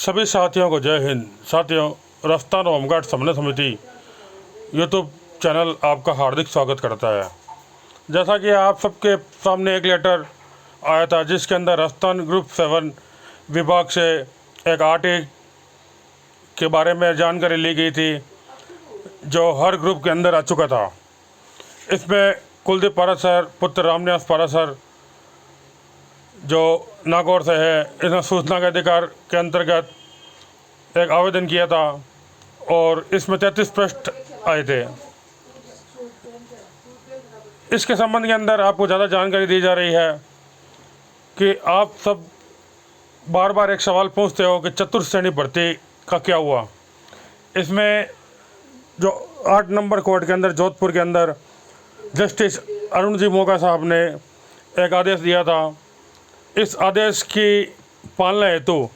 सभी साथियों को जय हिंद। साथियों, राजस्थान होमगार्ड समन्वय समिति यूट्यूब चैनल आपका हार्दिक स्वागत करता है। जैसा कि आप सबके सामने एक लेटर आया था जिसके अंदर राजस्थान ग्रुप 7 विभाग से एक आरटी के बारे में जानकारी ली गई थी जो हर ग्रुप के अंदर आ चुका था। इसमें कुलदीप पारासर पुत्र रामनिवास पारासर जो नागौर से है, इसने सूचना के अधिकार के अंतर्गत एक आवेदन किया था और इसमें 33 पृष्ठ आए थे। इसके संबंध के अंदर आपको ज़्यादा जानकारी दी जा रही है कि आप सब बार बार एक सवाल पूछते हो कि चतुर्थ श्रेणी भर्ती का क्या हुआ। इसमें जो 8 नंबर कोर्ट के अंदर जोधपुर के अंदर जस्टिस अरुण जी मोगा साहब ने एक आदेश दिया था। इस आदेश की पालना हेतु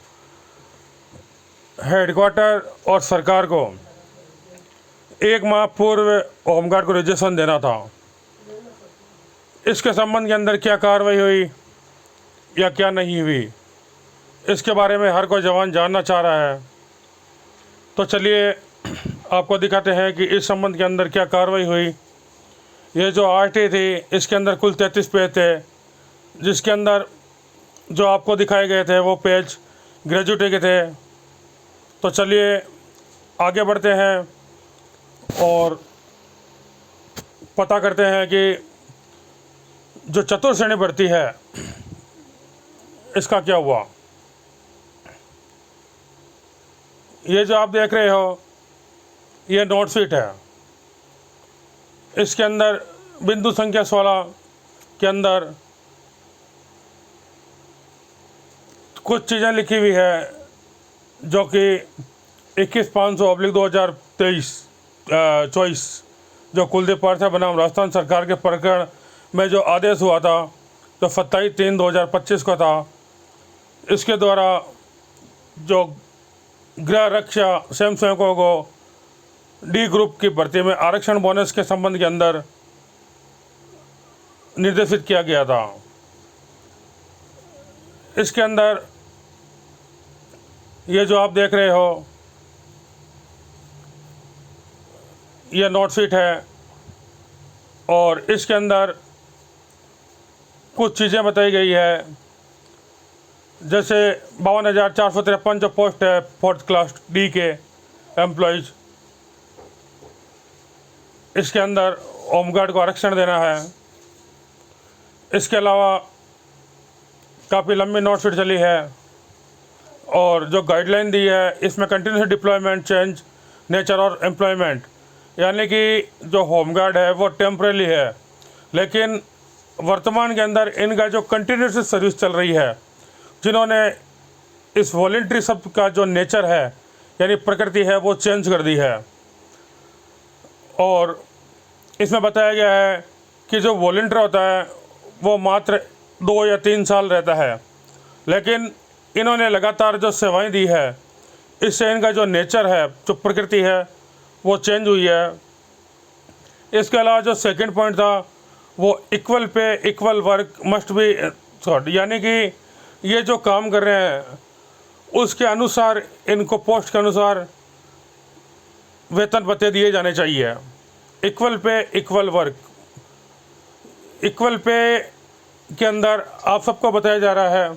हेडक्वार्टर और सरकार को 1 माह पूर्व होमगार्ड को रजिस्ट्रेशन देना था। इसके संबंध के अंदर क्या कार्रवाई हुई या क्या नहीं हुई, इसके बारे में हर कोई जवान जानना चाह रहा है। तो चलिए आपको दिखाते हैं कि इस संबंध के अंदर क्या कार्रवाई हुई। ये जो आरटी थी इसके अंदर कुल 33 पेज थे, जिसके अंदर जो आपको दिखाए गए थे वो पेज ग्रेजुएटी के थे। तो चलिए आगे बढ़ते हैं और पता करते हैं कि जो चतुर्थ श्रेणी भर्ती है इसका क्या हुआ। ये जो आप देख रहे हो ये नोट शीट है। इसके अंदर बिंदु संख्या 16 के अंदर कुछ चीज़ें लिखी हुई है जो कि 21/500/2023 जो कुलदीप पारासर बनाम राजस्थान सरकार के प्रकरण में जो आदेश हुआ था जो 27/3/2025 को था। इसके द्वारा जो गृह रक्षा स्वयंसेवकों को डी ग्रुप की भर्ती में आरक्षण बोनस के संबंध के अंदर निर्देशित किया गया था। इसके अंदर ये जो आप देख रहे हो ये नोट शीट है और इसके अंदर कुछ चीज़ें बताई गई है, जैसे 52,453 जो पोस्ट है 4th क्लास डी के एम्प्लॉयज़, इसके अंदर होमगार्ड को आरक्षण देना है। इसके अलावा काफ़ी लंबी नोट शीट चली है और जो गाइडलाइन दी है इसमें कंटिन्यूस डिप्लॉयमेंट, चेंज नेचर और एम्प्लॉयमेंट, यानी कि जो होमगार्ड है वो टेम्परेरी है, लेकिन वर्तमान के अंदर इनका जो कंटिन्यूस सर्विस चल रही है, जिन्होंने इस वॉलंटरी शब्द का जो नेचर है यानी प्रकृति है वो चेंज कर दी है। और इसमें बताया गया है कि जो वॉलंटियर होता है वो मात्र 2 या 3 साल रहता है, लेकिन इन्होंने लगातार जो सेवाएं दी है इससे इनका जो नेचर है, जो प्रकृति है वो चेंज हुई है। इसके अलावा जो सेकंड पॉइंट था वो equal pay equal work must be sort, यानी कि ये जो काम कर रहे हैं उसके अनुसार इनको पोस्ट के अनुसार वेतन भत्ते दिए जाने चाहिए। Equal pay equal work, equal pay के अंदर आप सबको बताया जा रहा है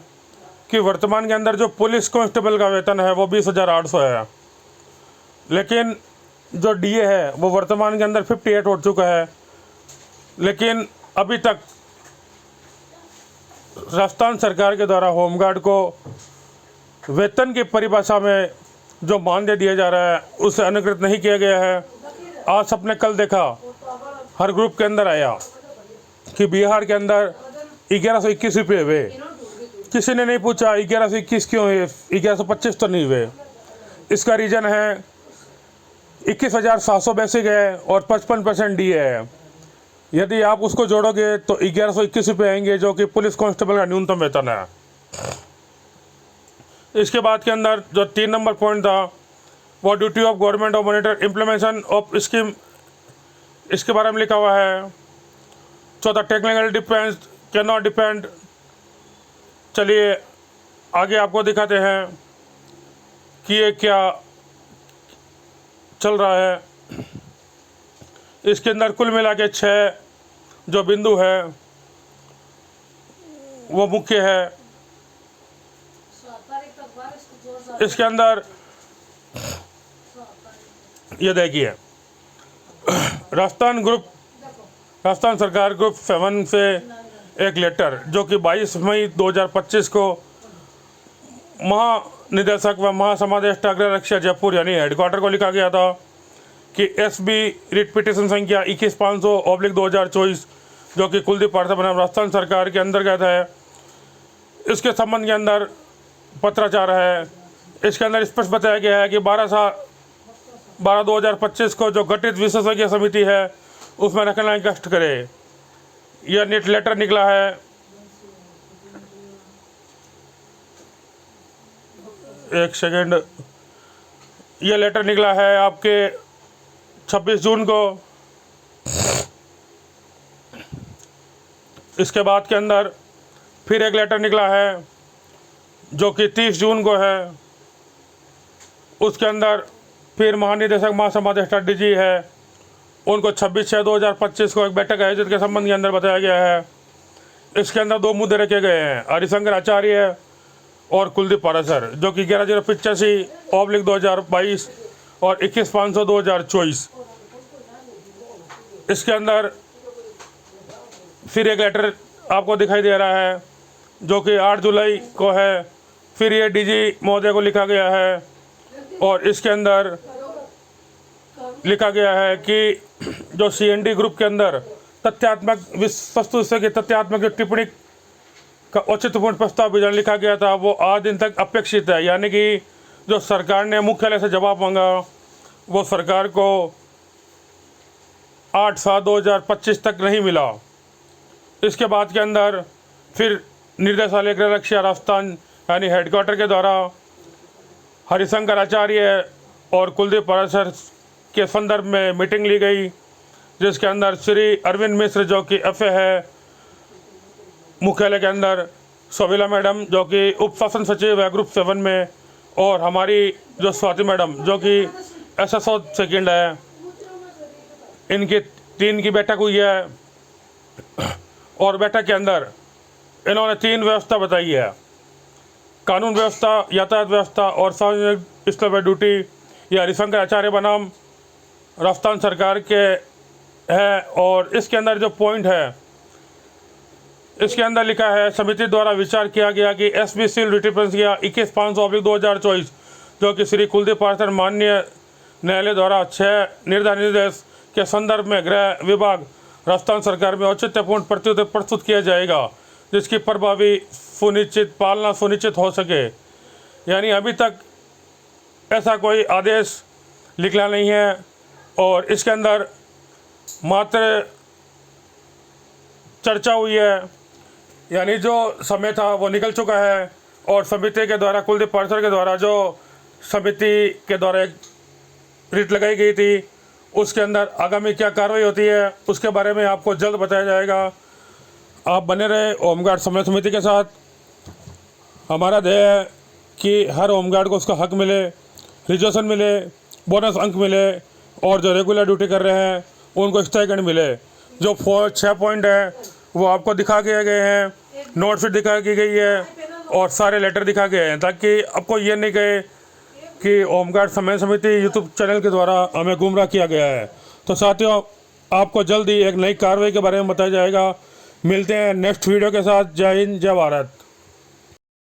कि वर्तमान के अंदर जो पुलिस कांस्टेबल का वेतन है वो 20,800 है, लेकिन जो डीए है वो वर्तमान के अंदर 58 हो चुका है। लेकिन अभी तक राजस्थान सरकार के द्वारा होमगार्ड को वेतन की परिभाषा में जो मानदेय दिया जा रहा है उसे अनुकृत नहीं किया गया है। आज सबने कल देखा, हर ग्रुप के अंदर आया कि बिहार के अंदर 1121 रुपये हुए। किसी ने नहीं पूछा 1121 क्यों हुए, 1125 तो नहीं हुए। इसका रीज़न है 21,700 बेसिक है और 55% डी है। यदि आप उसको जोड़ोगे तो 1121 रुपये आएंगे, जो कि पुलिस कांस्टेबल का न्यूनतम वेतन है। इसके बाद के अंदर जो 3 नंबर पॉइंट था वो duty of government of monitor implementation of scheme, इसके बारे में लिखा हुआ है। चौथा technical depend can not depend. चलिए आगे आपको दिखाते हैं कि ये क्या चल रहा है। इसके अंदर कुल मिला के 6 जो बिंदु है वो मुख्य है। इसके अंदर ये देखिए, राजस्थान सरकार ग्रुप 7 से एक लेटर जो कि 22 मई 2025 को महानिदेशक व महासमादेष्टा अग्ररक्षा जयपुर यानी हेडक्वार्टर को लिखा गया था कि SB रिट पिटीशन संख्या 21500/2024 जो कि कुलदीप पार्षद बनाम राजस्थान सरकार के अंतर्गत है, इसके संबंध के अंदर पत्राचार है। इसके अंदर स्पष्ट बताया गया है कि 12/2025 को जो गठित विशेषज्ञ समिति है उसमें रखना कष्ट करे। यह नेट लेटर निकला है। एक सेकेंड, यह लेटर निकला है आपके 26 जून को। इसके बाद के अंदर फिर एक लेटर निकला है जो कि 30 जून को है। उसके अंदर फिर महानिदेशक महासमादेष्टा DG है, उनको 26/6/2025 को एक बैठक आयोजित के संबंध के अंदर बताया गया है। इसके अंदर 2 मुद्दे रखे गए हैं, हरिशंकर आचार्य और कुलदीप पाराशर, जो कि 11/085/2022 और 21/500/2024। इसके अंदर फिर एक लेटर आपको दिखाई दे रहा है जो कि 8 जुलाई को है। फिर ये DG महोदय को लिखा गया है और इसके अंदर लिखा गया है कि जो CND ग्रुप के अंदर तथ्यात्मक वस्तु से तथ्यात्मक टिप्पणी का औचित्यपूर्ण प्रस्ताव भेजने लिखा गया था, वो आज दिन तक अपेक्षित है। यानी कि जो सरकार ने मुख्यालय से जवाब मांगा वो सरकार को 8/7/2025 तक नहीं मिला। इसके बाद के अंदर फिर निर्देशालय गृहरक्षा राजस्थान यानी हेडक्वार्टर के द्वारा हरिशंकर आचार्य और कुलदीप पाराशर के संदर्भ में मीटिंग ली गई, जिसके अंदर श्री अरविंद मिश्र जो कि FA है मुख्यालय के अंदर, सोविला मैडम जो कि उप शासन सचिव है ग्रुप 7 में, और हमारी जो स्वाति मैडम जो कि SSO सेकेंड है, इनकी 3 की बैठक हुई है। और बैठक के अंदर इन्होंने 3 व्यवस्था बताई है, कानून व्यवस्था, यातायात व्यवस्था और सार्वजनिक स्थल पर ड्यूटी। ये हरिशंकर आचार्य बनाम राजस्थान सरकार के है। और इसके अंदर जो पॉइंट है, इसके अंदर लिखा है समिति द्वारा विचार किया गया कि SB सील रिटिफरेंस किया 21/500/2024 जो कि श्री कुलदीप पाराशर माननीय न्यायालय द्वारा 6 निर्धारित निर्देश के संदर्भ में गृह विभाग राजस्थान सरकार में औचित्यपूर्ण प्रत्युत्तर प्रस्तुत किया जाएगा, जिसकी प्रभावी पालना सुनिश्चित हो सके। यानी अभी तक ऐसा कोई आदेश निकला नहीं है और इसके अंदर मात्र चर्चा हुई है। यानी जो समय था वो निकल चुका है और समिति के द्वारा कुलदीप पाराशर के द्वारा जो समिति के द्वारा एक रिट लगाई गई थी, उसके अंदर आगामी क्या कार्रवाई होती है उसके बारे में आपको जल्द बताया जाएगा। आप बने रहे होमगार्ड समन्वय समिति के साथ। हमारा ध्येय है कि हर होमगार्ड को उसका हक मिले, रिजर्वेशन मिले, बोनस अंक मिले और जो रेगुलर ड्यूटी कर रहे हैं उनको स्टाइपेंड मिले। जो 6 पॉइंट है वो आपको दिखा दिए गए हैं, नोटशीट दिखा की गई है और सारे लेटर दिखा गए हैं, ताकि आपको ये नहीं कहे कि होमगार्ड समन्वय समिति यूट्यूब चैनल के द्वारा हमें गुमराह किया गया है। तो साथियों, आपको जल्दी एक नई कार्रवाई के बारे में बताया जाएगा। मिलते हैं नेक्स्ट वीडियो के साथ। जय हिंद, जय भारत।